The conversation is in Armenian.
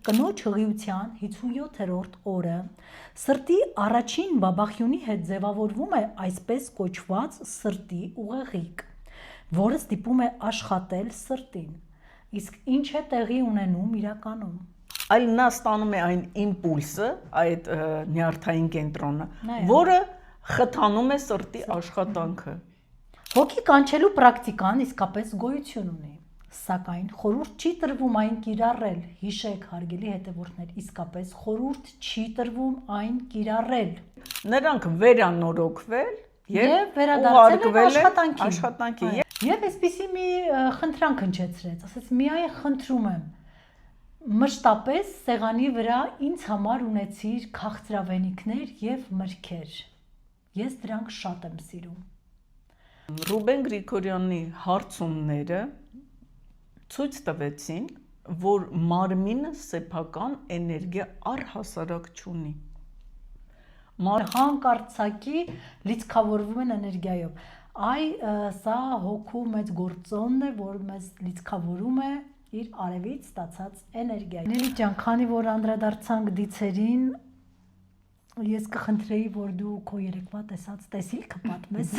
Կնոջ հղիության 57-րդ օրը սրտի առաջին բաբախյունի հետ ձևավորվում է այսպես կոչված սրտի ուղեղիկ, որը ստիպում է աշխատել սրտին, իսկ ինչ է տեղի ունենում իրականում։ Այլ նա ստանում է այն իմպուլսը, այդ նյարդային կենտրոնը, որը խթանում է սրտի աշխատանքը։ Հոգի կանչելու պրակտիկան իսկապես գոյություն ունի, սակայն խորհուրդ չի տրվում այն կիրառել, հիշեք հարգելի հետևորդներ, իսկապես խորհուրդ չի տրվում այն կիրառել։ Նրանք վերանորոգվել և վերադարձել են աշխատանքի։ Եվ այսպիսի մի խնդրանք հնչեցրեց, ասեց միայն խնդրում եմ, մշտապես սեղանի վրա ինձ համար ունեցիր քաղցրավենիքներ և մրգեր, ես դրանք շատ եմ սիրում։ Ռուբեն Գրիգորյանի հարցումները ցույց տվեցին, որ մարմինը սեփական էներգիա առհասարակ չունի։ Հանկարծակի լիցքավորվում են էներգիայով։ Սա հոգու մեծ գործոնն է, որ մեզ լիցքավորում է իր արևից ստացած էներգիայով։ Նելի ջան, քանի որ անդրադարձանք դիցերին, ես կխնդրեի, որ դու քո երեկվա տեսած տեսիլքը պատմես։